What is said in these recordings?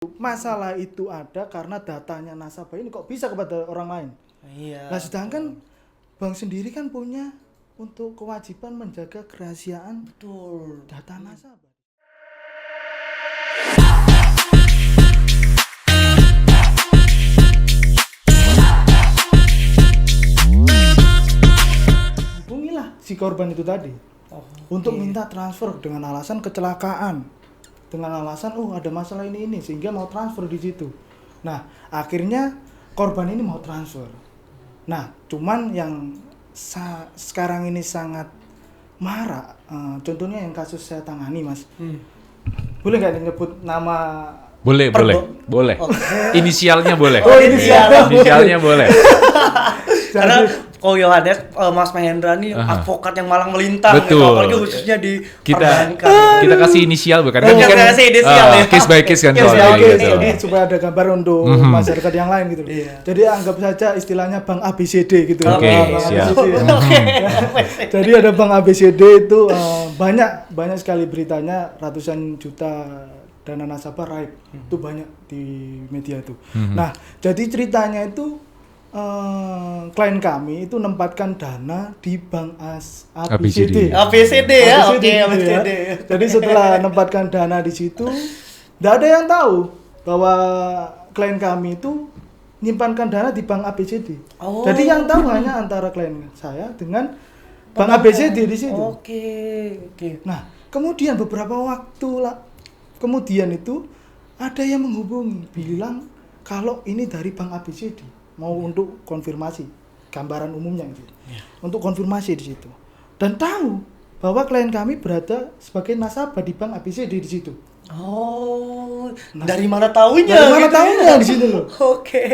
Masalah itu ada karena datanya nasabah ini kok bisa kepada orang lain. Iya. Nah, sedangkan bank sendiri kan punya untuk kewajiban menjaga kerahasiaan Betul. data nasabah. Hubungilah si korban itu tadi untuk minta transfer dengan alasan kecelakaan, dengan alasan ada masalah ini sehingga mau transfer di situ. Nah, akhirnya korban ini mau transfer. Nah, cuman yang sekarang ini sangat marak, contohnya yang kasus saya tangani, Mas. Boleh nggak nyebut nama? Boleh. Inisialnya boleh. Oh, Inisialnya boleh. Karena Yohanes, Mas Mahendra nih advokat yang malang melintang. Betul. Gitu, apalagi khususnya di perbankan. Kita kasih inisial bukan? Kita kasih inisial ya. Case by case kan Case soalnya by case, gitu. Jadi supaya ada gambar untuk masyarakat yang lain gitu. Iya. Jadi anggap saja istilahnya Bank ABCD gitu. Oke, Bank siap. ABCD, ya. Jadi ada Bank ABCD itu banyak sekali beritanya, ratusan juta dana nasabah raib. Itu banyak di media itu. Nah, jadi ceritanya itu klien kami itu menempatkan dana di Bank ABCD. ABCD ya, oke gitu ABCD. ya. Jadi setelah menempatkan dana di situ, tidak ada yang tahu bahwa klien kami itu menyimpankan dana di Bank ABCD. Oh. Jadi yang tahu hanya antara klien saya dengan Bank ABCD di situ. Oke. Nah, kemudian beberapa waktu kemudian itu ada yang menghubungi, bilang kalau ini dari Bank ABCD. Mau untuk konfirmasi gambaran umumnya itu, untuk konfirmasi di situ, dan tahu bahwa klien kami berada sebagai nasabah di Bank ABCD di situ. Oh, dari mana tahunya? Dari mana gitu tahunya ya? di situ loh. Oke.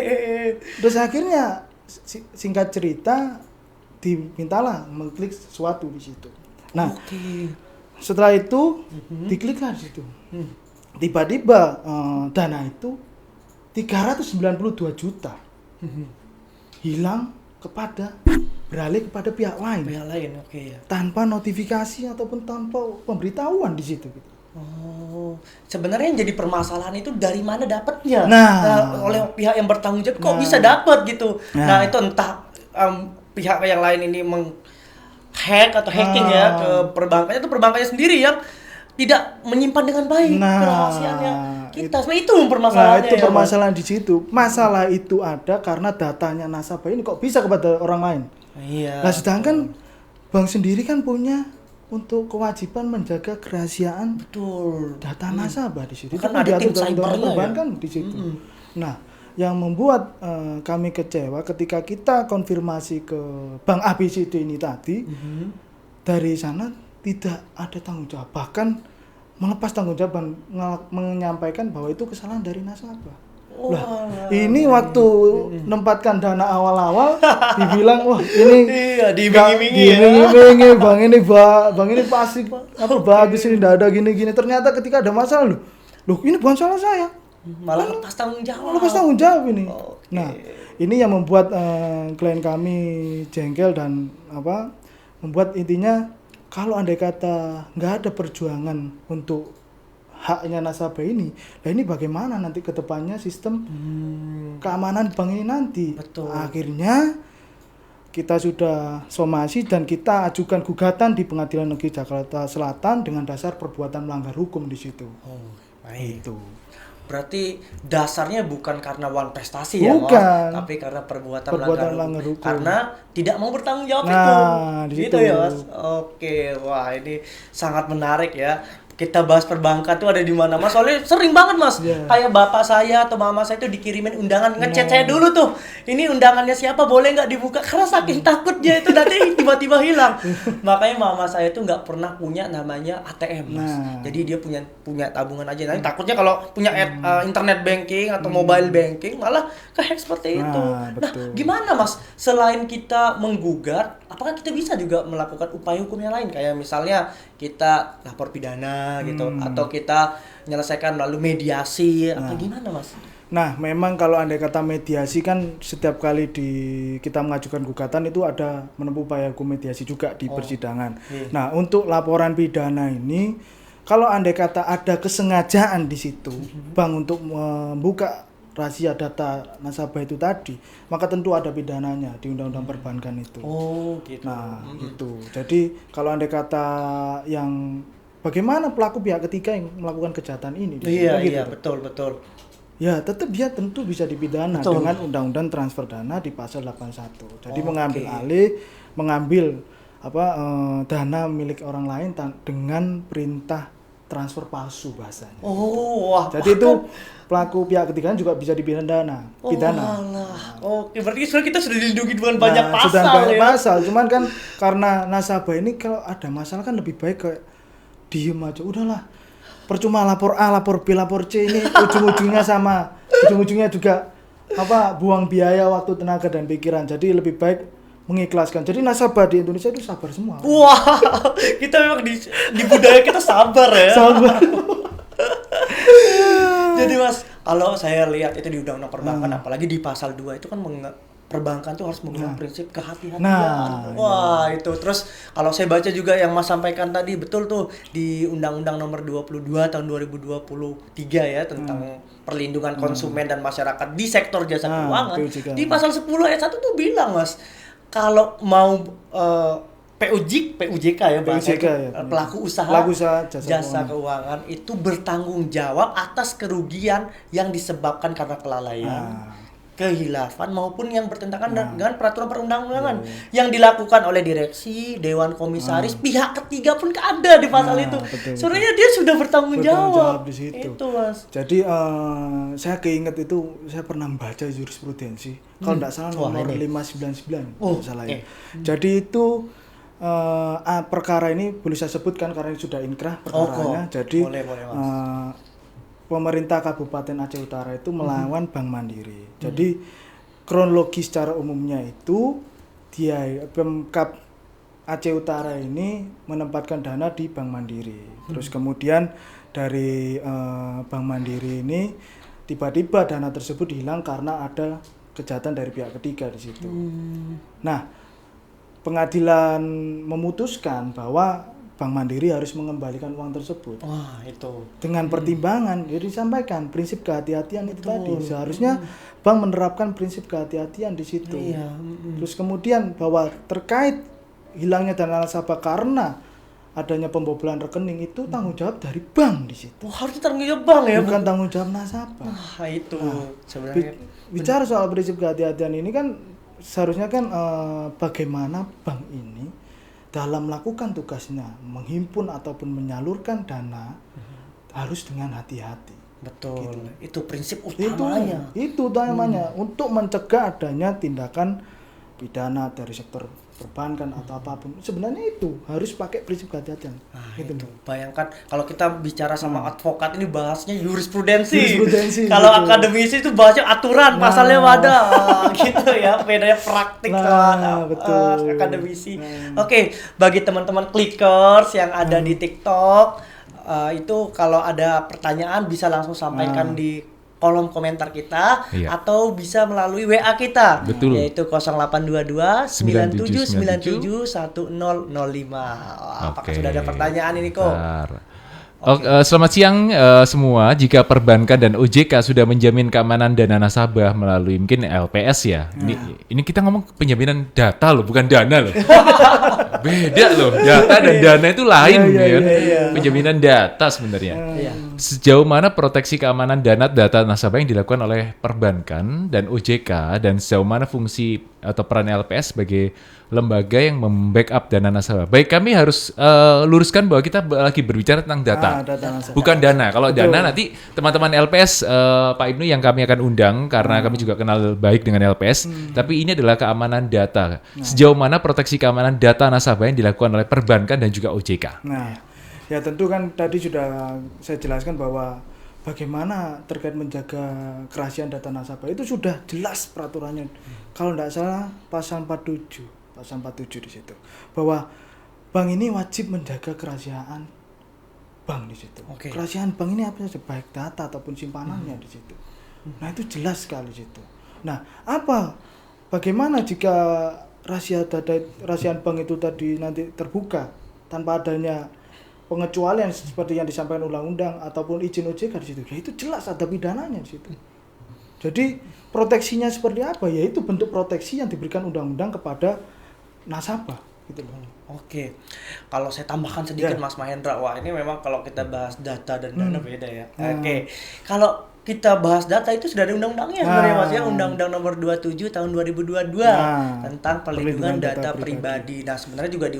Terus akhirnya singkat cerita dimintalah mengklik sesuatu di situ. Nah, setelah itu dikliklah di situ. Tiba-tiba dana itu 392 juta. Hilang beralih kepada pihak lain Oke ya. tanpa notifikasi ataupun tanpa pemberitahuan di situ gitu. Oh, sebenarnya yang jadi permasalahan itu dari mana dapatnya? Nah. Oleh pihak yang bertanggung jawab kok bisa dapat gitu. Nah. Nah, itu entah pihak yang lain ini hack atau hacking ya ke perbankannya, itu perbankannya sendiri yang tidak menyimpan dengan baik kerahasiaannya kita. Sebenarnya itu permasalahannya. Nah, itu permasalahan di situ. Masalah itu ada karena datanya nasabah ini kok bisa kepada orang lain. Iya. Nah, sedangkan bank sendiri kan punya untuk kewajiban menjaga kerahasiaan data nasabah di situ. Kan Itu ada tim diatur dalam undang-undang cybernya perbankan di situ. Nah, yang membuat kami kecewa ketika kita konfirmasi ke Bank ABCD ini tadi, dari sana tidak ada tanggung jawab, bahkan melepas tanggung jawab dan menyampaikan bahwa itu kesalahan dari nasabah. Ini waktu menempatkan dana awal-awal dibilang wah ini diiming-imingi bang ini pasti bagus ini tidak ada gini-gini. Ternyata ketika ada masalah loh ini bukan salah saya, malah lepas tanggung jawab ini. Nah, ini yang membuat klien kami jengkel dan membuat intinya kalau andai kata nggak ada perjuangan untuk haknya nasabah ini, nah ini bagaimana nanti ke depannya sistem keamanan bank ini nanti. Betul. Akhirnya kita sudah somasi dan kita ajukan gugatan di Pengadilan Negeri Jakarta Selatan dengan dasar perbuatan melanggar hukum di situ. Oh, baik. Itu. Berarti dasarnya bukan karena uang prestasi Bukan. ya, Mas, tapi karena perbuatan melanggar hukum. Karena tidak mau bertanggung jawab Di gitu situ. ya, Mas. Oke, wah ini sangat menarik ya. Kita bahas perbankan tuh ada di mana, Mas? Soalnya sering banget, Mas. Kayak bapak saya atau mama saya tuh dikirimin undangan, ngechat saya dulu tuh. Ini undangannya siapa? Boleh nggak dibuka? Karena saking takutnya itu nanti tiba-tiba hilang. Makanya mama saya tuh nggak pernah punya namanya ATM, Mas. Jadi dia punya tabungan aja. Nanti takutnya kalau punya internet banking atau mobile banking malah kehack seperti itu. Nah, gimana, Mas? Selain kita menggugat, apakah kita bisa juga melakukan upaya hukum yang lain? Kayak misalnya kita lapor pidana gitu, atau kita menyelesaikan melalui mediasi, atau gimana, Mas? Nah, memang kalau andai kata mediasi kan setiap kali kita mengajukan gugatan itu ada menempuh upaya hukum mediasi juga di persidangan. Nah, untuk laporan pidana ini kalau andai kata ada kesengajaan di situ bank untuk membuka rahasia data nasabah itu tadi, maka tentu ada pidananya di Undang-Undang Perbankan itu. Oh, gitu. Nah, itu. Jadi kalau andai kata yang bagaimana pelaku pihak ketiga yang melakukan kejahatan ini? Iya, gitu. iya, betul. Ya, tetap dia tentu bisa dipidana Betul. dengan Undang-Undang Transfer Dana di pasal 81. Jadi Oke. mengambil dana milik orang lain dengan perintah transfer palsu bahasanya. Oh, wah. Jadi itu pelaku pihak ketiga juga bisa dipidana. Alah. Oke, berarti sebenarnya kita sudah dilindungi dengan banyak pasal sudah banyak ya. pasal, cuman kan karena nasabah ini kalau ada masalah kan lebih baik kayak diem aja, udahlah. Percuma lapor A, lapor B, lapor C ini ujung-ujungnya juga buang biaya, waktu, tenaga dan pikiran. Jadi lebih baik mengikhlaskan. Jadi nasabah di Indonesia itu sabar semua. Wah, kita memang di budaya kita sabar ya. Sabar. Jadi Mas, kalau saya lihat itu di Undang-Undang Perbankan, apalagi di pasal 2 itu kan perbankan tuh harus memegang prinsip kehati-hatian. Wah, itu. Terus kalau saya baca juga yang Mas sampaikan tadi, betul tuh di Undang-Undang Nomor 22 tahun 2023 ya tentang perlindungan konsumen dan masyarakat di sektor jasa keuangan. POJK. Di pasal 10 ayat 1 tuh bilang, Mas, kalau mau PUJK ya bahasa PUJK ya, pelaku usaha jasa keuangan itu bertanggung jawab atas kerugian yang disebabkan karena kelalaian, kehilafan maupun yang bertentangan dengan peraturan perundang-undangan yang dilakukan oleh direksi, dewan komisaris, pihak ketiga pun ada di pasal itu. Sebenarnya dia sudah bertanggung jawab di situ. Itu, Mas. Jadi saya keinget itu, saya pernah membaca jurisprudensi. Kalau tidak salah nomor 599 salah ya. Jadi itu perkara ini boleh saya sebutkan karena ini sudah inkrah perkaranya. Jadi boleh, Mas. Pemerintah Kabupaten Aceh Utara itu melawan Bank Mandiri. Jadi kronologi secara umumnya itu Pemkab Aceh Utara ini menempatkan dana di Bank Mandiri. Terus kemudian dari Bank Mandiri ini tiba-tiba dana tersebut hilang karena ada kejahatan dari pihak ketiga di situ. Nah, pengadilan memutuskan bahwa Bank Mandiri harus mengembalikan uang tersebut. Wah, itu. Dengan pertimbangan, jadi disampaikan prinsip kehati-hatian itu tadi. Seharusnya bank menerapkan prinsip kehati-hatian di situ. Iya. Terus kemudian bahwa terkait hilangnya dana nasabah karena adanya pembobolan rekening itu tanggung jawab dari bank di situ. Wah, harus tanggung jawab bank ya, bukan tanggung jawab nasabah. Wah, itu sebenarnya. Bicara soal prinsip kehati-hatian ini kan seharusnya kan bagaimana bank ini dalam melakukan tugasnya menghimpun ataupun menyalurkan dana harus dengan hati-hati. Betul. Gitu. Itu prinsip utamanya. Itu utamanya untuk mencegah adanya tindakan pidana dari sektor perbankan atau apapun. Sebenarnya itu harus pakai prinsip kehati-hatian. Gitu. Bayangkan kalau kita bicara sama advokat ini bahasnya jurisprudensi. Kalau gitu. akademisi itu bahasnya aturan, pasalnya ada gitu ya. Bedanya praktik betul. Akademisi. Oke, bagi teman-teman clickers yang ada di TikTok itu kalau ada pertanyaan bisa langsung sampaikan di kolom komentar kita atau bisa melalui WA kita. Betul. Yaitu 0822 9797 1005. Apakah sudah ada pertanyaan ini kok? Selamat siang semua. Jika perbankan dan OJK sudah menjamin keamanan dana nasabah melalui mungkin LPS ya. Ini kita ngomong penjaminan data loh, bukan dana loh. Beda loh. Data dan dana itu lain ya. Penjaminan data sebenarnya. Sejauh mana proteksi keamanan data nasabah yang dilakukan oleh perbankan dan OJK, dan sejauh mana fungsi atau peran LPS sebagai lembaga yang membackup dana nasabah. Baik, kami harus luruskan bahwa kita lagi berbicara tentang data, bukan dana. Kalau dana nanti teman-teman LPS, Pak Ibnu yang kami akan undang karena kami juga kenal baik dengan LPS. Tapi ini adalah keamanan data. Sejauh mana proteksi keamanan data nasabah yang dilakukan oleh perbankan dan juga OJK. Nah, ya tentu kan tadi sudah saya jelaskan bahwa bagaimana terkait menjaga kerahasiaan data nasabah itu sudah jelas peraturannya. Kalau tidak salah pasal 47 di situ. Bahwa bank ini wajib menjaga kerahasiaan bank di situ. Kerahasiaan bank ini apa saja, baik data ataupun simpanannya di situ. Nah, itu jelas sekali di situ. Nah, bagaimana jika rahasiaan bank itu tadi nanti terbuka tanpa adanya pengecualian seperti yang disampaikan undang-undang ataupun izin OJK di situ, ya itu jelas ada pidananya di situ. Jadi proteksinya seperti apa? Ya itu bentuk proteksi yang diberikan undang-undang kepada nasabah gitu loh. Oke, kalau saya tambahkan sedikit Ya. Mas Mahendra, wah ini memang kalau kita bahas data dan dana beda ya. Oke, kalau kita bahas data itu sudah ada undang-undangnya sebenarnya Mas ya, Undang-Undang Nomor 27 tahun 2022 tentang perlindungan data pribadi. Nah sebenarnya juga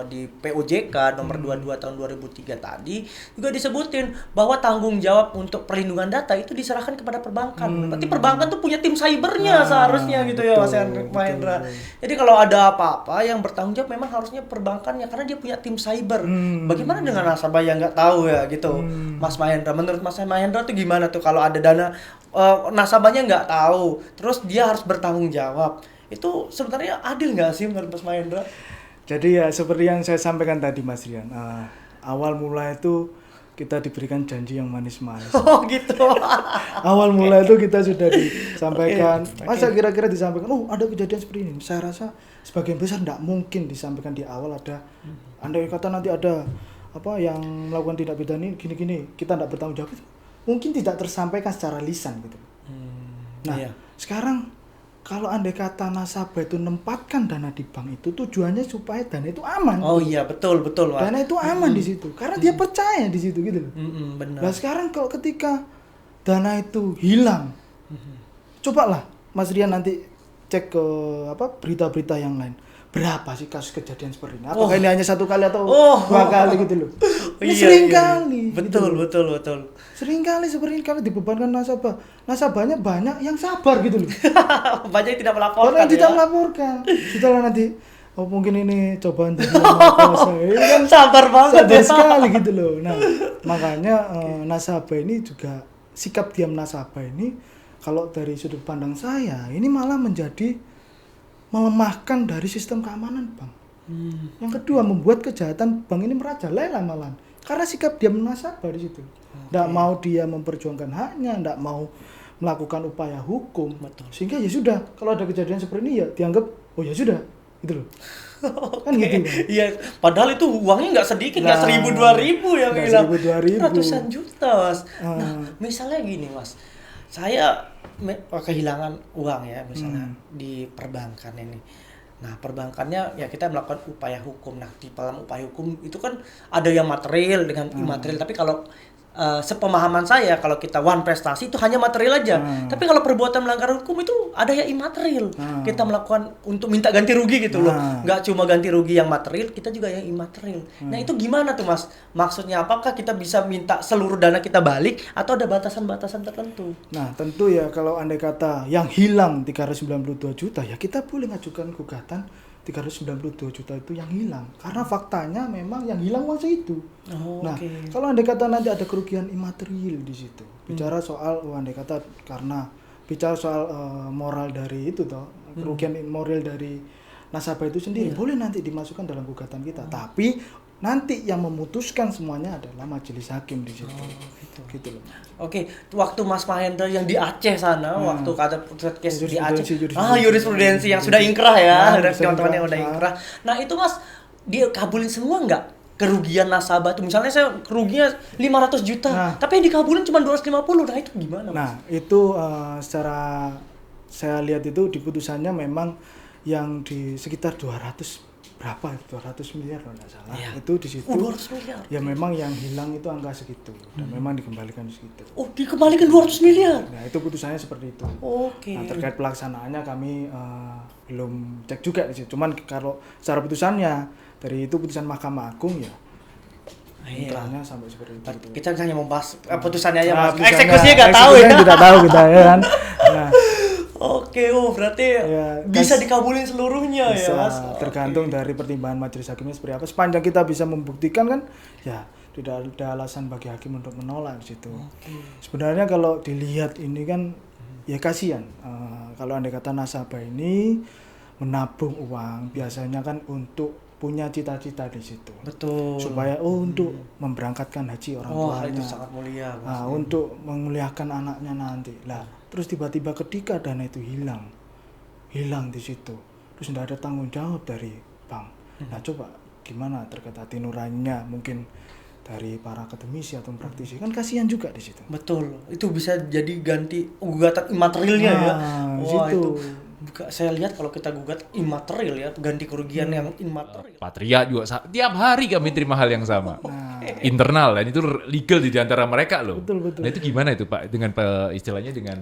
di POJK Nomor 22 tahun 2003 tadi juga disebutin bahwa tanggung jawab untuk perlindungan data itu diserahkan kepada perbankan. Berarti perbankan tuh punya tim cybernya seharusnya gitu ya Mas Mahendra. Jadi kalau ada apa-apa yang bertanggung jawab memang harusnya perbankannya karena dia punya tim cyber. Bagaimana dengan nasabah yang nggak tahu ya gitu, Mas Mahendra? Menurut Mas Mahendra tuh gimana tuh kalau ada dana nasabahnya nggak tahu, terus dia harus bertanggung jawab? Itu sebenarnya adil nggak sih menurut Mas Mahendra? Jadi ya seperti yang saya sampaikan tadi Mas Rian, awal mula itu kita diberikan janji yang manis-manis. Oh gitu. Awal mula itu kita sudah disampaikan, masa kira-kira disampaikan, oh ada kejadian seperti ini. Saya rasa sebagian besar tidak mungkin disampaikan di awal ada, andai kata nanti ada apa yang melakukan tindak pidana ini gini-gini, kita tidak bertanggung jawab, mungkin tidak tersampaikan secara lisan gitu. Nah Iya. sekarang kalau andai kata nasabah itu menempatkan dana di bank itu tujuannya supaya dana itu aman. Oh iya betul Mas. Dana itu aman di situ karena dia percaya di situ gitu loh. Benar. Nah sekarang kalau ketika dana itu hilang, cobalah Mas Rian nanti cek ke berita-berita yang lain. Berapa sih kasus kejadian seperti ini? Apakah ini hanya satu kali atau dua kali gitu loh? Ini sering kali. Betul, gitu loh. betul. Sering kali seperti ini kalau dibebankan nasabah. Nasabahnya banyak yang sabar gitu loh. Banyak yang tidak melaporkan. Orang yang tidak ya. melaporkan. Setelah nanti mungkin ini cobaan dari Yang Maha Kuasa. Ini kan Sabar banget sabar ya. sekali gitu loh. Nah, makanya nasabah ini juga sikap diam nasabah ini kalau dari sudut pandang saya ini malah menjadi melemahkan dari sistem keamanan bank. Yang kedua membuat kejahatan bank ini merajalela malahan karena sikap diam nasabah di situ. Tidak mau dia memperjuangkan haknya, tidak mau melakukan upaya hukum. Betul. Sehingga ya sudah kalau ada kejadian seperti ini ya dianggap oh ya sudah gitu loh. Kan gitu. Bang. Iya, padahal itu uangnya nggak sedikit, nggak Nah, 1.000 2.000 yang nggak bilang. 1.000 2.000. Ratusan juta Mas. Nah, misalnya gini Mas, saya kehilangan uang ya misalnya di perbankan ini. Nah perbankannya ya kita melakukan upaya hukum. Nah di dalam upaya hukum itu kan ada yang material dengan imaterial. Tapi kalau sepemahaman saya kalau kita one prestasi itu hanya material aja. Tapi kalau perbuatan melanggar hukum itu ada yang imaterial. Kita melakukan untuk minta ganti rugi gitu loh. Nggak cuma ganti rugi yang material, kita juga yang imaterial. Nah itu gimana tuh Mas? Maksudnya apakah kita bisa minta seluruh dana kita balik atau ada batasan-batasan tertentu? Nah tentu ya kalau andai kata yang hilang 392 juta ya kita boleh ngajukan gugatan 392 juta itu yang hilang karena faktanya memang yang hilang uang segitu. Nah kalau andai kata nanti ada kerugian imaterial di situ bicara soal andai kata karena bicara soal moral dari itu toh kerugian moral dari nasabah itu sendiri boleh nanti dimasukkan dalam gugatan kita tapi nanti yang memutuskan semuanya adalah majelis hakim di situ. Gitu loh. Oke, waktu Mas Mahendra yang di Aceh sana, waktu kata case di Aceh, Jurisprudensi. Jurisprudensi yang sudah ingkrah ya, teman-teman yang udah ingkrah. ingkrah. Nah itu Mas, dia kabulin semua nggak kerugian nasabah tuh? Misalnya saya kerugiannya 500 juta, tapi yang dikabulin cuma 250, nah itu gimana Mas? Nah itu secara saya lihat itu di putusannya memang yang di sekitar 200 miliar kalau nggak salah itu di situ 200 miliar. ya memang yang hilang itu angka segitu dan memang dikembalikan segitu. Oh dikembalikan 200 miliar. Nah itu putusannya seperti itu. Oke. Nah terkait pelaksanaannya kami belum cek juga di situ. Cuman kalau secara putusannya dari itu putusan Mahkamah Agung ya inkrahnya sampai seperti itu. Kita hanya membahas putusannya aja Mas. Putusannya- Eksekusinya nggak tahu ya. eksekusinya tidak tahu kita ya kan. Nah, Oke, berarti Ya, bisa dikabulin seluruhnya bisa ya Mas. tergantung dari pertimbangan majelis hakimnya seperti apa. Sepanjang kita bisa membuktikan kan, ya tidak ada alasan bagi hakim untuk menolak di situ. Sebenarnya kalau dilihat ini kan, ya kasihan. Kalau andai kata nasabah ini menabung uang, biasanya kan untuk punya cita-cita di situ. Betul. Supaya untuk memberangkatkan haji orang tuanya. Itu sangat mulia Mas. Nah, untuk memuliakan anaknya nanti. Lah, terus tiba-tiba ketika dana itu hilang di situ, terus tidak ada tanggung jawab dari bank. Nah, coba gimana terkait hati nuraninya mungkin dari para akademisi atau praktisi, kan kasihan juga di situ. Betul, itu bisa jadi ganti gugatan imaterialnya ya. Wah situ. itu saya lihat kalau kita gugat imaterial ya, ganti kerugian yang imaterial. Patria juga tiap hari kami terima hal yang sama. Internal, dan itu legal di antara mereka loh. Betul. Nah itu gimana itu Pak, dengan istilahnya dengan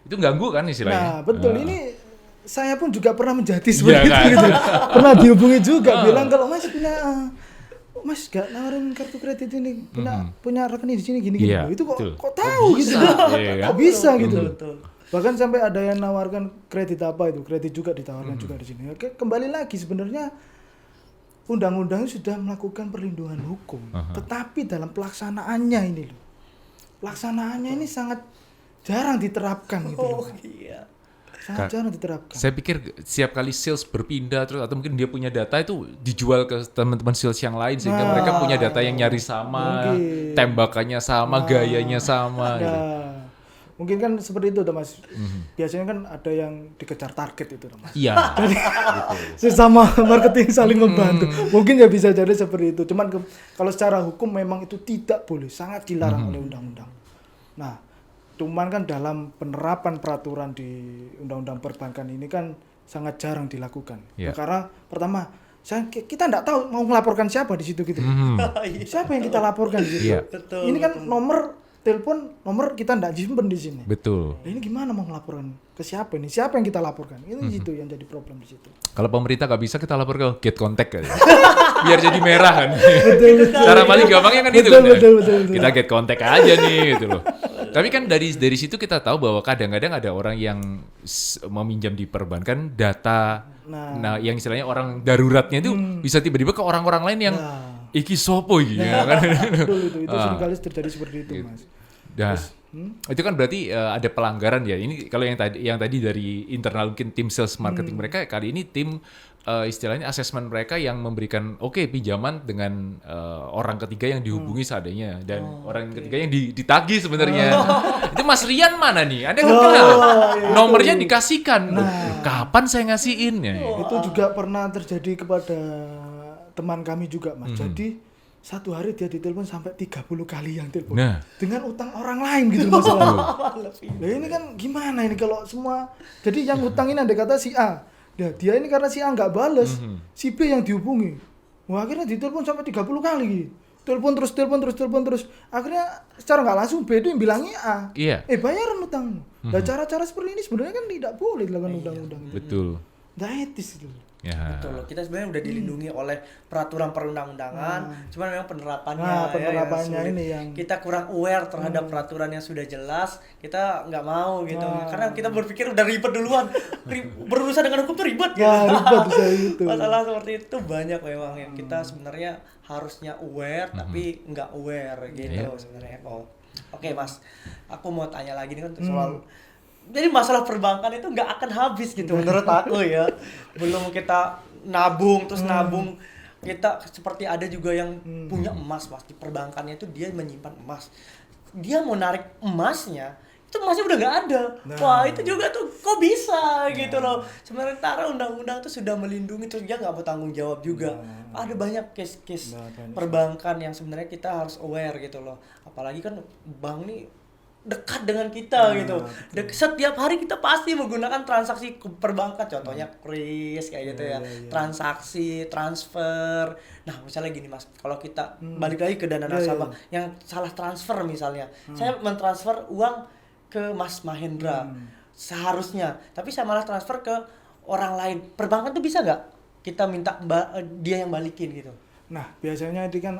itu ganggu kan istilahnya? Nah betul, ini saya pun juga pernah menjadi seperti kan? itu gitu. Pernah dihubungi juga bilang kalau Mas punya Mas gak nawarin kartu kredit ini, punya rekening di sini gini. Itu kok tahu gitu. Kok bisa gitu. Betul. Bahkan sampai ada yang nawarkan kredit apa itu, kredit juga ditawarkan juga di sini. Oke, kembali lagi sebenarnya undang-undang sudah melakukan perlindungan hukum, tetapi dalam pelaksanaannya ini loh. Pelaksanaannya ini sangat jarang diterapkan gitu. Oh iya. Sangat jarang diterapkan. Saya pikir setiap kali sales berpindah terus atau mungkin dia punya data itu dijual ke teman-teman sales yang lain sehingga mereka punya data yang nyaris sama, tembakannya sama, gayanya sama. Gitu. Mungkin kan seperti itu, Mas. Biasanya kan ada yang dikejar target itu, Mas. Iya. Sesama marketing saling membantu. Mungkin ya bisa jadi seperti itu. Cuman kalau secara hukum memang itu tidak boleh, sangat dilarang oleh undang-undang. Nah, cuman kan dalam penerapan peraturan di undang-undang perbankan ini kan sangat jarang dilakukan. Karena pertama, kita nggak tahu mau melaporkan siapa di situ gitu. Siapa yang kita laporkan di situ? Betul, ini kan nomor telepon, nomor kita nggak simpen di sini. Betul. Nah, ini gimana mau melaporkan ke siapa ini? Siapa yang kita laporkan? Ini di situ yang jadi problem di situ. Kalau pemerintah nggak bisa, kita lapor ke Get Contact kali. Biar jadi merah kan. Cara paling gampangnya kan itu. Betul. Kita Get Contact aja nih gitu loh. Tapi kan dari situ kita tahu bahwa kadang-kadang ada orang yang meminjam di perbankan data, nah yang istilahnya orang daruratnya itu bisa tiba-tiba ke orang-orang lain yang iki sopo gitu ya kan. Betul itu seringkali terjadi seperti itu, Mas. Nah, itu kan berarti ada pelanggaran ya. Ini kalau yang tadi dari internal mungkin tim sales marketing mereka, kali ini tim istilahnya asesmen mereka yang memberikan pinjaman dengan orang ketiga yang dihubungi seadanya dan orang ketiga yang ditagih sebenarnya. Itu Mas Rian mana nih? Anda nggak kenal? Nomornya dikasihkan. Kapan saya ngasihin? Itu juga pernah terjadi kepada teman kami juga, Mas. Jadi satu hari dia ditelepon sampai 30 kali yang telepon. Dengan utang orang lain gitu masalahnya. Nah ini kan gimana ini kalau semua, jadi yang utang ini ada kata si A. Nah, dia ini karena si A nggak bales, si B yang dihubungi. Wah, akhirnya ditelepon sampai 30 kali. Telepon terus. Akhirnya secara nggak langsung B itu yang bilangnya A. Bayaran utangmu. Nah, cara-cara seperti ini sebenarnya kan tidak boleh dilakukan undang-undang. Betul. Nggak etis gitu. Betul loh, kita sebenarnya udah dilindungi oleh peraturan perundang-undangan, cuman memang penerapannya ini yang kita kurang aware terhadap peraturan yang sudah jelas, kita nggak mau gitu, karena kita berpikir udah ribet duluan, berurusan dengan hukum tuh ribet gitu. Ribet Masalah seperti itu banyak memang yang kita sebenarnya harusnya aware tapi nggak aware gitu sebenarnya. Oke, Mas, aku mau tanya lagi nih kan soal jadi masalah perbankan itu nggak akan habis gitu menurut aku ya. Belum kita nabung kita seperti ada juga yang punya emas, Mas, di perbankannya itu dia menyimpan emas. Dia mau narik emasnya, itu emasnya udah nggak ada. Wah, itu juga tuh kok bisa gitu loh. Sementara undang-undang tuh sudah melindungi, terus dia nggak mau tanggung jawab juga. Ada banyak case-case perbankan yang sebenarnya kita harus aware gitu loh. Apalagi kan bank nih dekat dengan kita gitu. Setiap hari kita pasti menggunakan transaksi perbankan, contohnya kris kayak gitu ya. Transaksi, transfer. Nah, misalnya gini, Mas, kalau kita balik lagi ke dana nasabah yang salah transfer misalnya. Saya mentransfer uang ke Mas Mahendra seharusnya, tapi saya malah transfer ke orang lain. Perbankan tuh bisa nggak kita minta dia yang balikin gitu? Nah, biasanya itu kan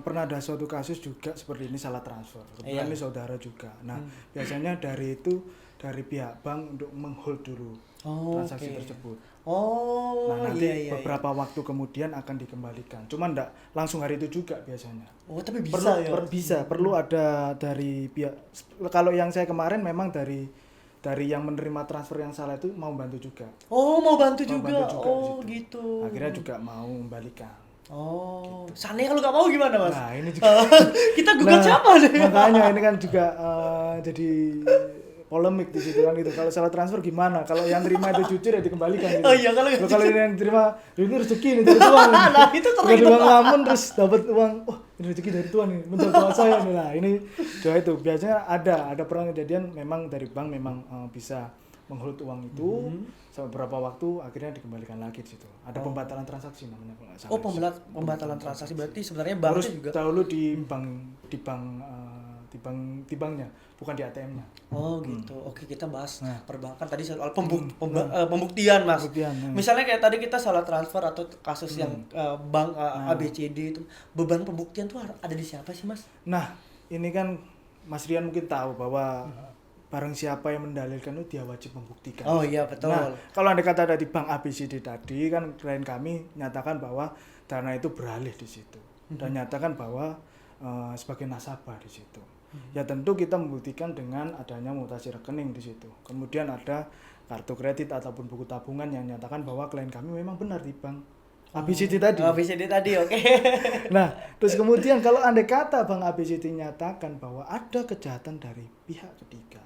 pernah ada suatu kasus juga seperti ini, salah transfer. Kebetulan ini saudara juga. Nah, biasanya dari pihak bank untuk menghold dulu transaksi tersebut. Nah, nanti beberapa waktu kemudian akan dikembalikan. Cuma enggak langsung hari itu juga biasanya. Tapi bisa perlu ada dari pihak. Kalau yang saya kemarin memang dari yang menerima transfer yang salah itu mau bantu juga. Mau bantu juga gitu. Akhirnya juga mau membalikan. Gitu. Seandainya kalau nggak mau gimana, Mas? Nah, ini juga kita gugat siapa deh? Makanya ini kan juga jadi polemik di situ kan gitu. Kalau salah transfer gimana? Kalau yang terima itu jujur ya dikembalikan gitu. Oh iya, kalau Kalau yang terima ini rezeki nih dari Tuhan. Nah, itu sering Udah tuh. ngelamun terus dapat uang. Oh, ini rezeki dari Tuhan nih. Menurut doa saya nih. Nah, ini doa itu biasanya ada pernah kejadian memang dari bank memang bisa menghold uang itu sampai beberapa waktu akhirnya dikembalikan lagi di situ. Ada pembatalan transaksi namanya kalau nggak salah. Oh, pembatalan transaksi berarti sebenarnya bank Harus juga. dahulu di banknya, bukan di ATM-nya. Oh gitu. Oke, kita bahas Nah. perbankan tadi soal pembuktian, Mas. Pembuktian, nah. Misalnya kayak tadi kita salah transfer atau kasus yang bank ABCD itu, beban pembuktian tuh ada di siapa sih, Mas? Nah, ini kan Mas Rian mungkin tahu bahwa barang siapa yang mendalilkan itu dia wajib membuktikan. Oh iya, betul. Nah, kalau Anda kata ada di bank ABCD tadi kan klien kami nyatakan bahwa dana itu beralih di situ dan nyatakan bahwa sebagai nasabah di situ. Ya tentu kita membuktikan dengan adanya mutasi rekening di situ. Kemudian ada kartu kredit ataupun buku tabungan yang nyatakan bahwa klien kami memang benar di bank ABCD tadi. ABCD tadi, oke. Nah, terus kemudian kalau andai kata Bank ABCD nyatakan bahwa ada kejahatan dari pihak ketiga,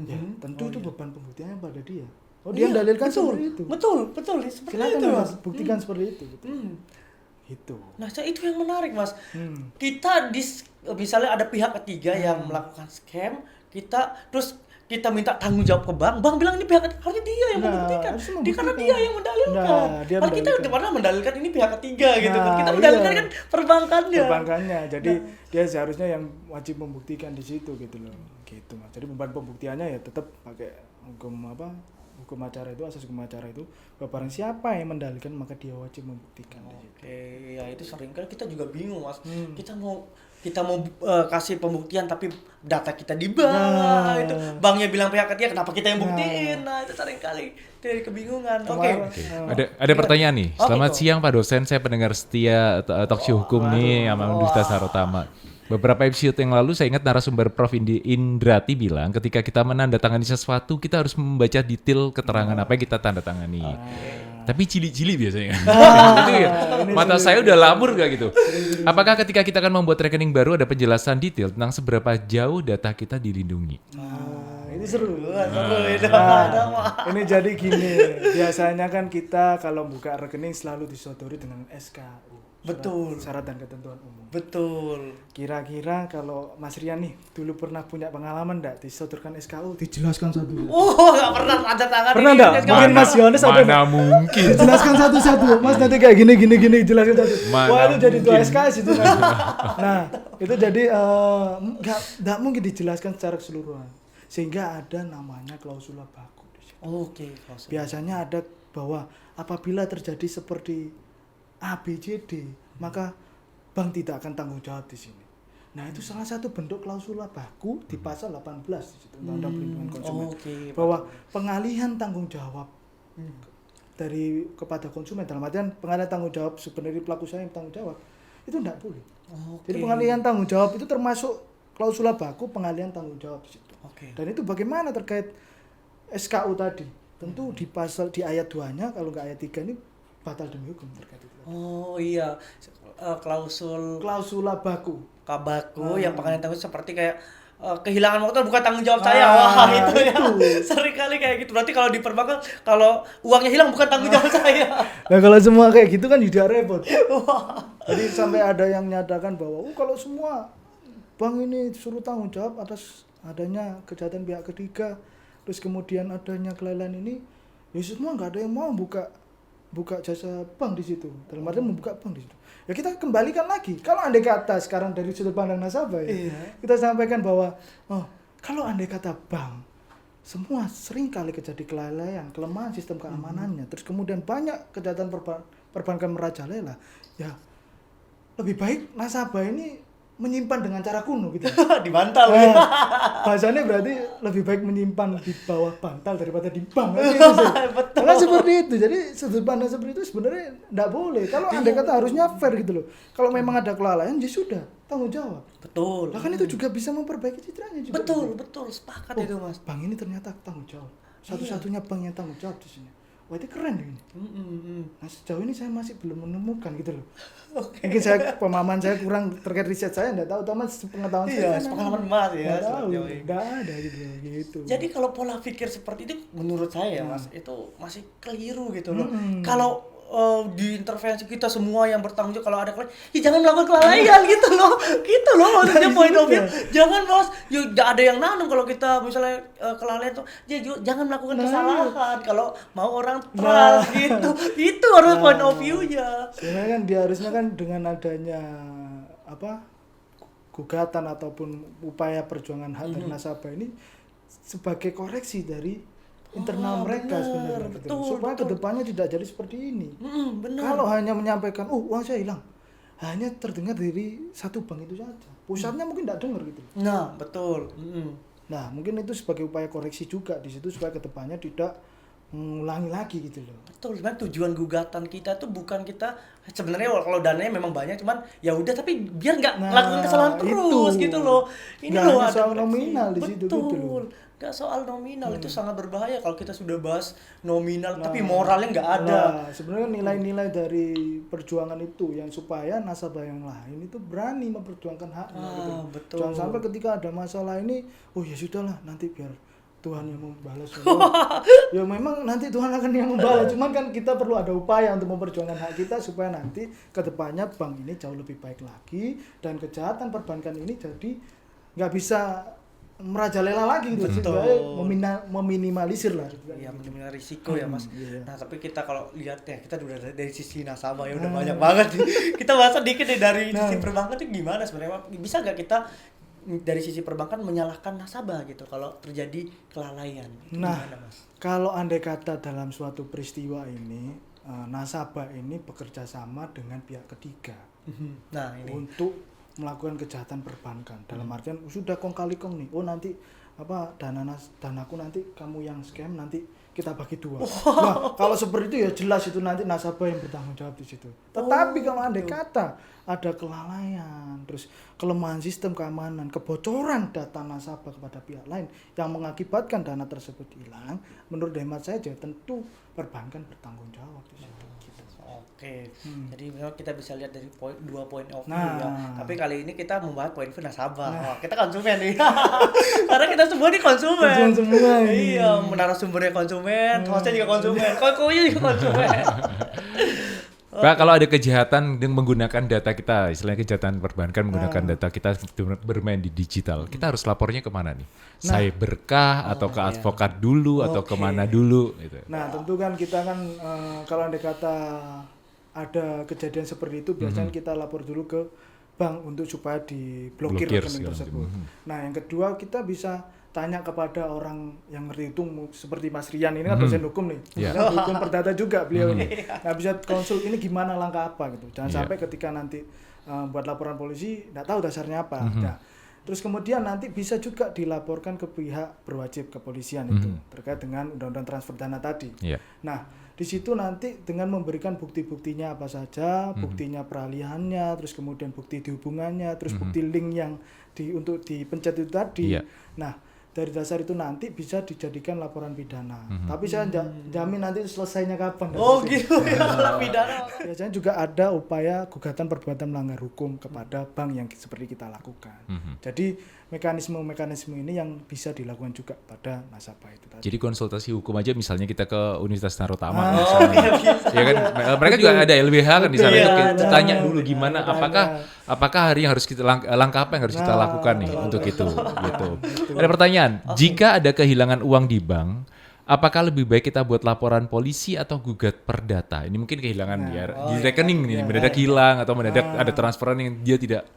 ya tentu itu beban pembuktiannya pada dia. Oh, dia Iya, dalilkan betul, seperti itu. Betul, seperti Silakan itu, Mas, buktikan seperti itu. Gitu. Gitu. Nah, itu yang menarik, Mas. Hmm. Kita misalnya ada pihak ketiga yang melakukan scam, kita minta tanggung jawab ke bank bilang ini pihak ketiga, harusnya dia yang Nah, membuktikan. harusnya Dia karena membuktikan. dia yang mendalilkan. Nah, dia Padahal kita mendalilkan. pernah mendalilkan ini pihak ketiga gitu kan. Nah, Kita mendalilkan iya. kan perbankannya. Perbankannya. Jadi dia seharusnya yang wajib membuktikan di situ gitu loh. Gitu Mas. Jadi beban pembuktiannya ya tetap pakai hukum acara itu, asas hukum acara itu, bahwa barang siapa yang mendalilkan maka dia wajib membuktikan di situ. Oke, ya itu sering kan kita juga bingung, Mas. Kita mau kasih pembuktian tapi data kita di bank. Nah. Itu banknya bilang pihak ketiga, kenapa kita yang buktiin? Nah, itu sering kali dari kebingungan. Oke. Ada pertanyaan nih. Oh, Selamat gitu. siang Pak dosen, saya pendengar setia talk show hukum nih sama Dusta Sarotama. Beberapa episode yang lalu saya ingat narasumber Prof. Indrati bilang ketika kita menandatangani sesuatu kita harus membaca detail keterangan apa yang kita tanda tangani. Tapi cili-cili biasanya. Itu ya. Mata saya udah lamur gak gitu. Apakah ketika kita akan membuat rekening baru ada penjelasan detail tentang seberapa jauh data kita dilindungi? Ini seru. Seru itu. Ini jadi gini, biasanya kan kita kalau buka rekening selalu disodori dengan SKU. Betul. Syarat dan ketentuan umum. Betul. Kira-kira kalau Mas Rian nih dulu pernah punya pengalaman enggak disodorkan SKU? Dijelaskan satu. Nggak pernah ada tangan. Pernah enggak? Mungkin Mas Yohanes ada. Mana mungkin. Dijelaskan satu-satu. Mas nanti kayak gini jelaskan satu. Mana Wah, itu jadi dua mungkin. SKS itu. Nah, itu jadi enggak mungkin dijelaskan secara keseluruhan. Sehingga ada namanya klausula baku di situ. Oke, Biasanya ada bahwa apabila terjadi seperti ABCD, maka bank tidak akan tanggung jawab di sini. Nah, itu salah satu bentuk klausula baku di pasal 18 di situ Undang-Undang Perlindungan Konsumen. Oke. Bahwa pengalihan tanggung jawab dari kepada konsumen dalam artian pengalihan tanggung jawab sebenarnya pelaku usaha yang tanggung jawab itu tidak boleh. Oke. Jadi pengalihan tanggung jawab itu termasuk klausula baku pengalihan tanggung jawab di situ. Oke. Dan itu bagaimana terkait SKU tadi? Tentu di pasal di ayat 2-nya kalau nggak ayat 3 ini batal demi hukum terkait itu. Oh iya, klausul Klausula baku. kabaku yang pengalihan tanggung jawab seperti kayak kehilangan motor bukan tanggung jawab saya. Wah, itu ya. Sering kali kayak gitu. Berarti kalau di perbankan kalau uangnya hilang bukan tanggung jawab saya. Nah, kalau semua kayak gitu kan juga repot. Jadi sampai ada yang menyatakan bahwa kalau semua bank ini suruh tanggung jawab atas adanya kejahatan pihak ketiga, terus kemudian adanya kelalaian ini, ya semua nggak ada yang mau buka jasa bank di situ. Dalam artian membuka bank di situ. Ya kita kembalikan lagi. Kalau andai kata sekarang dari sudut pandang nasabah ya, kita sampaikan bahwa kalau andai kata bank semua sering kali terjadi kelalaian, kelemahan sistem keamanannya, terus kemudian banyak kejahatan perbankan merajalela, ya lebih baik nasabah ini menyimpan dengan cara kuno gitu. Dibantal. Bahasanya berarti lebih baik menyimpan di bawah bantal daripada di bank. Betul. Karena seperti itu. Jadi sudut pandang seperti itu sebenarnya tidak boleh. Kalau andai kata harusnya fair gitu loh. Kalau memang ada kelalaian ya sudah, tanggung jawab. Betul. Bahkan itu juga bisa memperbaiki citranya juga. Betul, sepakat itu, Mas. Bank ini ternyata tanggung jawab. Satu-satunya bank yang tanggung jawab di sini. wah itu keren ini. Mm-mm. Nah sejauh ini saya masih belum menemukan gitu loh. Mungkin saya pemahaman saya kurang terkait riset saya, nggak tahu, otomatis pengetahuan Iya, saya pengalaman Mas ya. nggak tahu, sejauh ini. nggak ada gitu. Jadi kalau pola pikir seperti itu menurut saya ya Mas, itu masih keliru gitu loh. Mm-mm. Kalau di intervensi kita semua yang bertanggung jawab kalau ada kelalaian, ya jangan melakukan kelalaian gitu loh. Gitu loh maksudnya point of view. Jangan Mas, ya nggak ada yang nanam kalau kita misalnya kelalaian tuh, ya jangan melakukan kesalahan kalau mau orang trust gitu. Itu harus point of view-nya. Sebenarnya kan dia harusnya kan dengan adanya apa gugatan ataupun upaya perjuangan hak dari nasabah ini sebagai koreksi dari internal mereka bener, sebenarnya gitu. betul, Supaya betul. kedepannya tidak jadi seperti ini. Benar. Kalau hanya menyampaikan, uang saya hilang, hanya terdengar dari satu bank itu saja. Pusatnya mungkin tidak dengar gitu. Nah, betul. Nah, mungkin itu sebagai upaya koreksi juga di situ supaya kedepannya tidak mengulangi lagi gitu loh. Betul, sebenarnya tujuan gugatan kita tuh bukan kita sebenarnya kalau dananya memang banyak, cuman ya udah tapi biar nggak Nah, melakukan kesalahan terus itu. gitu loh. Ini Nggak loh hanya ada soal fleksi. nominal di situ gitu Betul. loh. Nggak soal nominal, itu sangat berbahaya kalau kita sudah bahas nominal Nah, tapi moralnya nggak ada. Nah, sebenarnya nilai-nilai dari perjuangan itu yang supaya nasabah yang lain itu berani memperjuangkan haknya gitu. Betul. Jangan sampai ketika ada masalah ini, oh ya sudahlah nanti biar Tuhan yang membalas. Ya memang nanti Tuhan akan yang membalas. Cuman kan kita perlu ada upaya untuk memperjuangkan hak kita supaya nanti kedepannya bank ini jauh lebih baik lagi dan kejahatan perbankan ini jadi nggak bisa merajalela lagi gitu. Betul. Supaya meminimalisir lah. Iya, minimal risiko ya Mas. Iya. Nah tapi kita kalau lihat ya kita udah dari sisi nasabah ya udah banyak banget. Kita bahas sedikit deh dari sisi perbankan itu gimana sebenarnya? Bisa nggak kita dari sisi perbankan menyalahkan nasabah gitu kalau terjadi kelalaian? Itu Nah, gimana, Mas? kalau andai kata dalam suatu peristiwa ini nasabah ini bekerja sama dengan pihak ketiga Nah ini. untuk melakukan kejahatan perbankan dalam artian sudah kong kali kong nih, oh nanti apa danaku nanti kamu yang scam nanti kita bagi dua. Nah, kalau seperti itu ya jelas itu nanti nasabah yang bertanggung jawab di situ. Tetapi kalau andai kata ada kelalaian, terus kelemahan sistem keamanan, kebocoran data nasabah kepada pihak lain yang mengakibatkan dana tersebut hilang, menurut hemat saya ya tentu perbankan bertanggung jawab di situ. Gitu. Oke, jadi memang kita bisa lihat dari dua point of view Nah. ya. Tapi kali ini kita membahas point of view nasabah. Wah, kita konsumen nih. Karena kita semua nih konsumen. Konsumen semua ini. Iya, narasumbernya konsumen, hostnya juga konsumen, kokonya juga konsumen. Pak, kalau ada kejahatan dengan menggunakan data kita, istilahnya kejahatan perbankan menggunakan data kita bermain di digital, kita harus lapornya kemana nih? Cyberkah atau ke advokat dulu atau kemana dulu? Gitu. Nah tentu kan kita kan kalau andai kata ada kejadian seperti itu biasanya kita lapor dulu ke bank untuk supaya diblokir Blokir rekening segala tersebut. macam. Nah yang kedua kita bisa tanya kepada orang yang ngerti hitung seperti Mas Rian ini kan dosen hukum nih, Yeah. Dosen hukum perdata juga beliau ini. Nah bisa konsul ini gimana langkah apa gitu. Jangan Yeah. sampai ketika nanti buat laporan polisi nggak tahu dasarnya apa. Nah, terus kemudian nanti bisa juga dilaporkan ke pihak berwajib kepolisian itu terkait dengan undang-undang transfer dana tadi. Iya. Nah, di situ nanti dengan memberikan bukti-buktinya apa saja, buktinya peralihannya, terus kemudian bukti dihubungannya, terus bukti link yang untuk dipencet itu tadi. Iya. Nah, dari dasar itu nanti bisa dijadikan laporan pidana. Tapi saya jamin nanti selesainya kapan. Oh gitu ya, kalau pidana. Biasanya juga ada upaya gugatan perbuatan melanggar hukum kepada bank yang seperti kita lakukan. Jadi mekanisme-mekanisme ini yang bisa dilakukan juga pada nasabah itu tadi. Jadi konsultasi hukum aja misalnya kita ke Universitas Narotama Ah, misalnya. Ya kan mereka juga ada LBH kan di sana Betul, itu iya, kita ada. tanya dulu gimana Ada. apakah hari yang harus kita langkah apa yang harus kita Nah, lakukan nih betul, untuk betul. itu gitu. Ada pertanyaan, jika ada kehilangan uang di bank, apakah lebih baik kita buat laporan polisi atau gugat perdata? Ini mungkin kehilangan di rekening nih mendadak hilang atau mendadak ada transferan yang dia tidak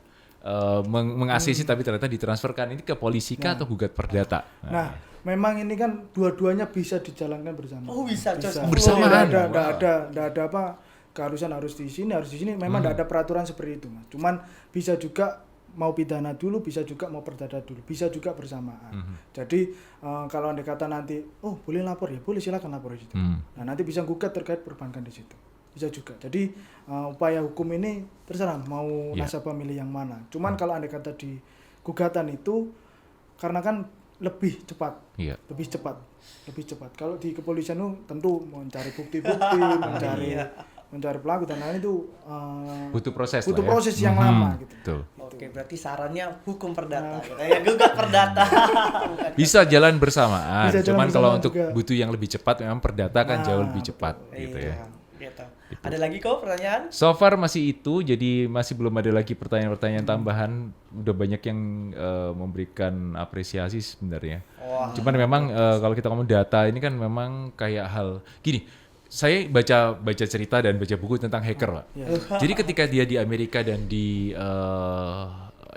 meng-ACC tapi ternyata ditransferkan, ini ke polisi kah atau gugat perdata? Nah, memang ini kan dua-duanya bisa dijalankan bersama. Oh, bisa, Cos. Bersamaan. Nggak ada apa keharusan harus di sini. Memang nggak ada peraturan seperti itu, Mas. Cuman bisa juga mau pidana dulu, bisa juga mau perdata dulu, bisa juga bersamaan. Jadi kalau andai kata nanti, oh boleh lapor ya, boleh silakan lapor di situ. Nah nanti bisa gugat terkait perbankan di situ, bisa juga. Jadi upaya hukum ini terserah mau nasabah milih yang mana. Cuman kalau andai kata di gugatan itu, karena kan lebih cepat. Iya. Lebih cepat. Kalau di kepolisian itu tentu mencari bukti-bukti, mencari pelaku dan lain itu Butuh proses butuh lah ya. proses yang lama gitu. Betul. Oke, berarti sarannya hukum perdata. Ya, gugat perdata. Bisa jalan bersamaan. Bisa jalan Cuman kalau bersamaan untuk juga. butuh yang lebih cepat memang perdata kan jauh lebih cepat gitu ya. Gitu. Ada lagi kok pertanyaan? So far masih itu, jadi masih belum ada lagi pertanyaan-pertanyaan tambahan. Udah banyak yang memberikan apresiasi sebenarnya. Wah. Cuman memang kalau kita ngomong data ini kan memang kayak hal gini. Saya baca cerita dan baca buku tentang hacker, Pak. Jadi ketika dia di Amerika dan di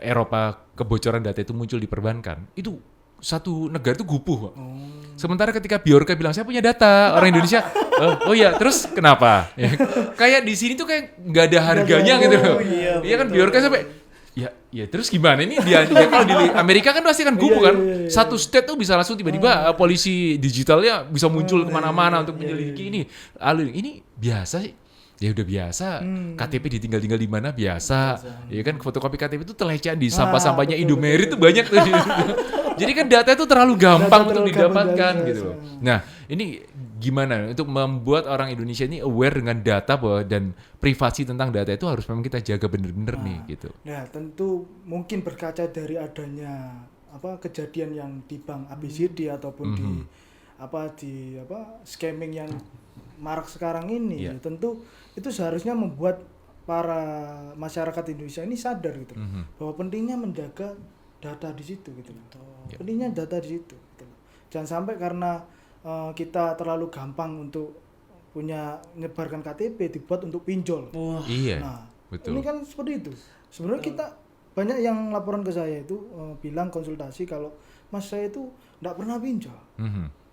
Eropa kebocoran data itu muncul di perbankan, itu satu negara itu gupuh, Pak. Sementara ketika Bjorka bilang saya punya data, orang Indonesia, oh iya, terus kenapa? Ya, kayak di sini tuh kayak nggak ada harganya gitu loh. Iya kan Bjorka sampai ya terus gimana ini dia kalau di Amerika kan pasti kan gupuh kan. Satu state tuh bisa langsung tiba-tiba polisi digitalnya bisa muncul kemana-mana untuk menyelidiki ini. Lalu ini biasa sih. Ya udah biasa, KTP ditinggal-tinggal di mana biasa. Ya kan fotokopi KTP itu telecehan di sampah-sampahnya Indomaret itu banyak tuh. Jadi kan data itu terlalu gampang untuk didapatkan gitu loh. Nah, ini gimana untuk membuat orang Indonesia ini aware dengan data bahwa dan privasi tentang data itu harus memang kita jaga bener-bener nih gitu. Nah, tentu mungkin berkaca dari adanya kejadian yang di bank ABCD ataupun di scamming yang marak sekarang ini, tentu itu seharusnya membuat para masyarakat Indonesia ini sadar gitu bahwa pentingnya menjaga data di situ gitu. Pentingnya data di situ gitu. Jangan sampai karena kita terlalu gampang untuk menyebarkan KTP dibuat untuk pinjol. Iya. Nah, betul. ini kan seperti itu. Sebenarnya kita banyak yang laporan ke saya itu bilang konsultasi kalau Mas saya itu enggak pernah pinjol.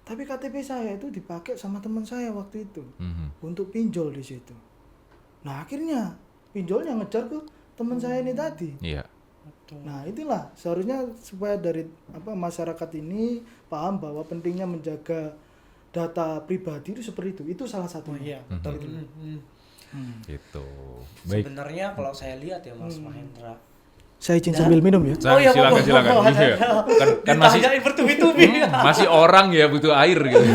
Tapi KTP saya itu dipakai sama teman saya waktu itu untuk pinjol di situ. Nah, akhirnya pinjolnya ngejar ke teman saya ini tadi. Iya. Nah, itulah seharusnya supaya dari masyarakat ini paham bahwa pentingnya menjaga data pribadi itu seperti itu. Itu salah satunya. Betul. Gitu. Baik. Sebenarnya kalau saya lihat ya Mas Mahendra. Saya izin sambil minum ya. Silakan. Iya. Kan masih bertubi-tubi. masih orang ya butuh air gitu.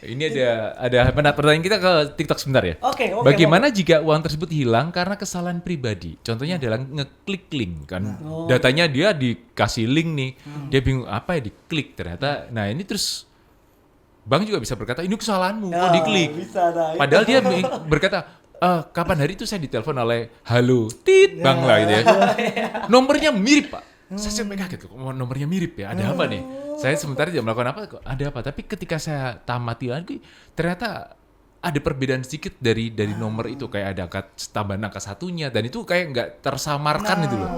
Ini ada pertanyaan kita ke TikTok sebentar ya. Oke. Bagaimana jika uang tersebut hilang karena kesalahan pribadi? Contohnya adalah ngeklik link kan. Datanya dia dikasih link nih. Dia bingung apa ya diklik ternyata. Nah, ini terus bank juga bisa berkata ini kesalahanmu kok diklik. Padahal dia berkata kapan hari itu saya ditelepon oleh halo bank lah gitu ya. Nomornya mirip, Pak. Saya sampai kaget kok nomornya mirip ya. Ada apa nih? Saya sementara tidak melakukan apa kok. Ada apa? Tapi ketika saya tamati lagi ternyata ada perbedaan sedikit dari nomor itu, kayak ada tambahan angka satunya dan itu kayak nggak tersamarkan itu loh.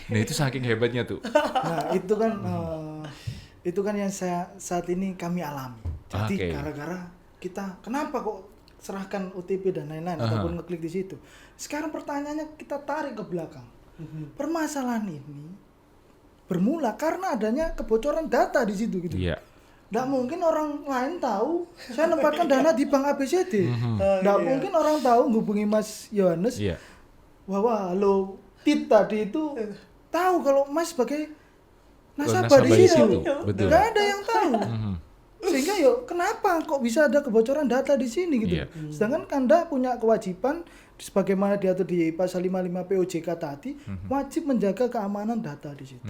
Nah, itu saking hebatnya tuh. Nah, itu kan yang saat ini kami alami. Jadi gara-gara kita kenapa kok serahkan OTP dan lain-lain ataupun ngeklik di situ. Sekarang pertanyaannya kita tarik ke belakang. Permasalahan ini bermula karena adanya kebocoran data di situ gitu. Iya. Nggak mungkin orang lain tahu saya nempatkan dana di bank ABCD. Nggak mungkin orang tahu hubungi Mas Yohanes. Iya. Bahwa halo Tit tadi itu tahu kalau Mas sebagai nasabah di situ. Betul. Nggak ada yang tahu. Sehingga kenapa kok bisa ada kebocoran data di sini gitu. Sedangkan Anda punya kewajiban sebagaimana diatur di pasal 55 POJK tadi, wajib menjaga keamanan data di situ.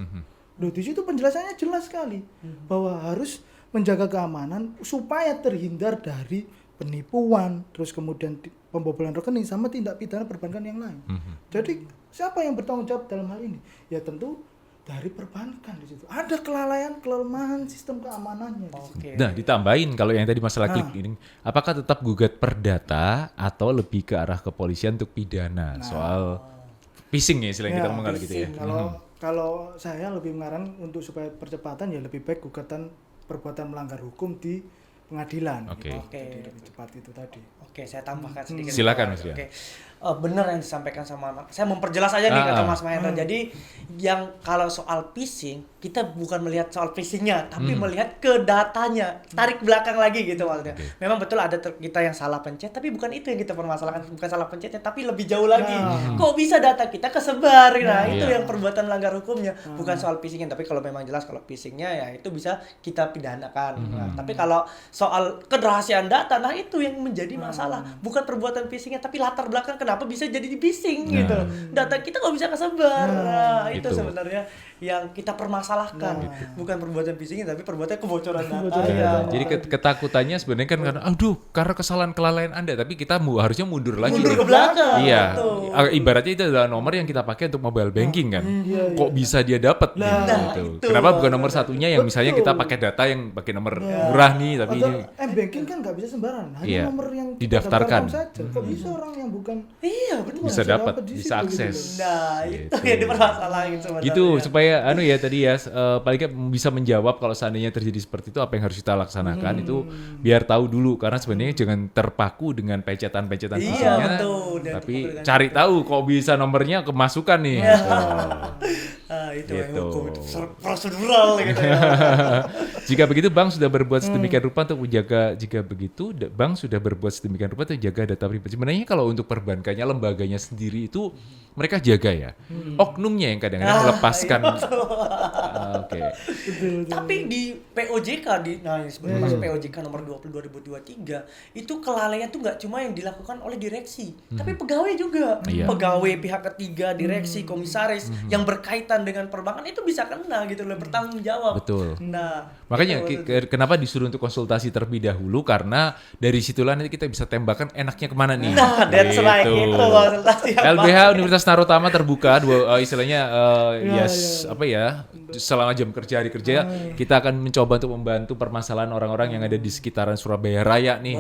Loh, di situ penjelasannya jelas sekali bahwa harus menjaga keamanan supaya terhindar dari penipuan, terus kemudian pembobolan rekening sama tindak pidana perbankan yang lain. Jadi siapa yang bertanggung jawab dalam hal ini? Ya tentu dari perbankan di situ. Ada kelemahan sistem keamanannya. Nah, ditambahin kalau yang tadi masalah klik ini, apakah tetap gugat perdata atau lebih ke arah kepolisian untuk pidana soal phishing ya, istilahnya kita ngomong kalau gitu ya. Kalau saya lebih mengarang untuk supaya percepatan ya lebih baik gugatan perbuatan melanggar hukum di pengadilan. Oke. gitu. Oke. Jadi lebih cepat itu tadi. Oke, saya tambahkan sedikit. Silakan, Mas Rian. Oke. Benar yang disampaikan saya memperjelas aja nih kata Mas Mahendra. Jadi yang kalau soal phishing, kita bukan melihat soal phishingnya, tapi melihat ke datanya, tarik belakang lagi gitu maksudnya. Memang betul ada kita yang salah pencet, tapi bukan itu yang kita permasalahkan, bukan salah pencetnya, tapi lebih jauh lagi. Kok bisa data kita kesebar? Nah, itu yang perbuatan melanggar hukumnya, bukan soal phishingnya. Tapi kalau memang jelas kalau phishingnya ya itu bisa kita pidanakan. Nah, tapi kalau soal kerahasiaan data, nah itu yang menjadi masalah, bukan perbuatan phishingnya, tapi latar belakang kenapa bisa jadi di phishing gitu. Data kita kok bisa kesebar. Nah, itu sebenarnya yang kita permasalahkan, bukan perbuatan phishingnya, tapi perbuatan kebocoran data. Jadi ketakutannya sebenarnya kan karena karena kesalahan kelalaian Anda, tapi kita harusnya mundur lagi. Mundur ke belakang. Iya. Betul. Ibaratnya itu adalah nomor yang kita pakai untuk mobile banking kan. Kok bisa dia dapat gitu. itu. Kenapa bukan nomor satunya yang misalnya kita pakai data yang pakai nomor murah nih, tapi Atau ini banking kan nggak bisa sembarangan, hanya nomor yang kita didaftarkan saja. Kok bisa orang yang bukan Iya, betul. bisa dapat, di bisa situ akses. gitu. Nah, itu Gitu. yang dipermasalahin sebenarnya. Gitu supaya tadi ya paling nggak bisa menjawab kalau seandainya terjadi seperti itu apa yang harus kita laksanakan itu biar tahu dulu, karena sebenarnya jangan terpaku dengan pecetan-pecetan Iya, phishingnya, betul. Dan tapi terpaku dengan cari tahu kok bisa nomornya kemasukan nih. itu yang Gitu. hukum itu prosedural gitu ya. Jika begitu Bang sudah berbuat sedemikian rupa untuk menjaga, jika begitu Bang sudah berbuat sedemikian rupa untuk jaga data pribadi. Sebenarnya kalau untuk perbankannya, lembaganya sendiri itu mereka jaga ya. Oknumnya yang kadang-kadang melepaskan. Oke. Tapi di POJK sebenarnya pas POJK nomor 20 2023 itu kelalaian tuh nggak cuma yang dilakukan oleh direksi, tapi pegawai juga. Iya. Pegawai pihak ketiga, direksi, komisaris yang berkaitan dengan perbankan itu bisa kena gitu loh, bertanggung jawab. Betul. Nah, Makanya itu maksudnya. kenapa disuruh untuk konsultasi terlebih dahulu, karena dari situlah nanti kita bisa tembakan enaknya kemana nih. Nah, that's right Gitu. itu konsultasi apa? LBH Universitas Narotama terbuka istilahnya apa ya, selama jam kerja hari kerja kita akan mencoba untuk membantu permasalahan orang-orang yang ada di sekitaran Surabaya Raya nih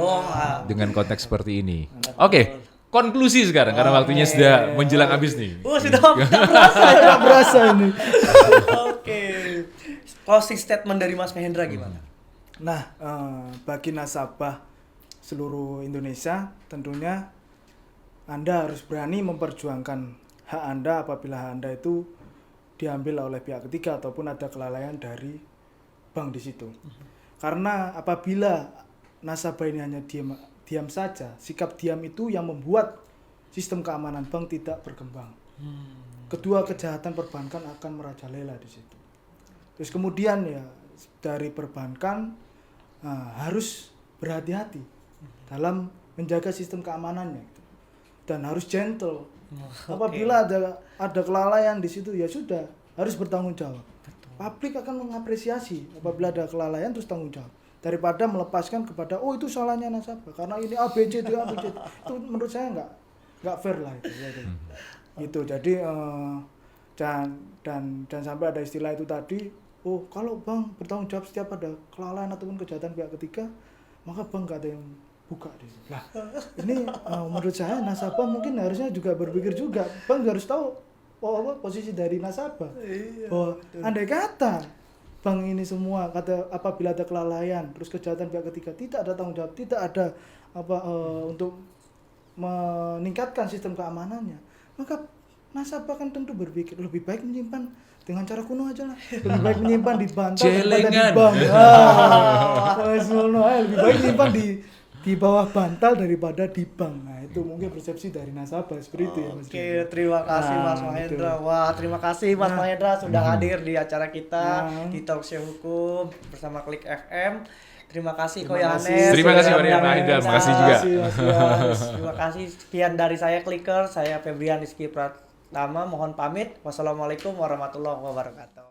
dengan konteks seperti ini. Oke, konklusi sekarang karena waktunya sudah menjelang habis nih. Sudah tidak berasa ya. Nggak berasa ini. Oke. Closing statement dari Mas Mahendra gimana? Nah, bagi nasabah seluruh Indonesia, tentunya Anda harus berani memperjuangkan hak Anda apabila hak Anda itu diambil oleh pihak ketiga ataupun ada kelalaian dari bank di situ. Karena apabila nasabah ini hanya diam saja, sikap diam itu yang membuat sistem keamanan bank tidak berkembang. Kedua, kejahatan perbankan akan merajalela di situ. Terus kemudian ya dari perbankan harus berhati-hati dalam menjaga sistem keamanannya gitu. Dan harus gentle. Apabila ada kelalaian di situ ya sudah harus bertanggung jawab. Publik akan mengapresiasi apabila ada kelalaian terus tanggung jawab daripada melepaskan kepada itu salahnya nasabah karena ini ABC itu menurut saya nggak fair lah itu. Gitu. Jadi dan sampai ada istilah itu tadi, kalau bank bertanggung jawab setiap ada kelalaian ataupun kejahatan pihak ketiga, maka bank nggak ada yang buka deh. Lah, ini menurut saya nasabah mungkin harusnya juga berpikir juga, bank harus tahu posisi dari nasabah. Bahwa andai kata bank ini semua apabila ada kelalaian, terus kejahatan pihak ketiga tidak ada tanggung jawab, tidak ada untuk meningkatkan sistem keamanannya, maka nasabah kan tentu berpikir lebih baik menyimpan dengan cara kuno aja lah. Lebih baik menyimpan di bantal daripada di bank. Lebih baik menyimpan di bawah bantal daripada di bank. Nah, itu mungkin persepsi dari nasabah seperti itu ya Mas. Oke, terima kasih Mas Mahendra. Wah, terima kasih Mas Mahendra sudah hadir di acara kita di Talkshow Hukum bersama Klik FM. Terima kasih Ko Yohanes. Terima kasih Mas Mahendra, terima kasih juga. Terima kasih. Sekian dari saya Kliker, saya Febrian Rizky Pratama, mohon pamit. Wassalamualaikum warahmatullahi wabarakatuh.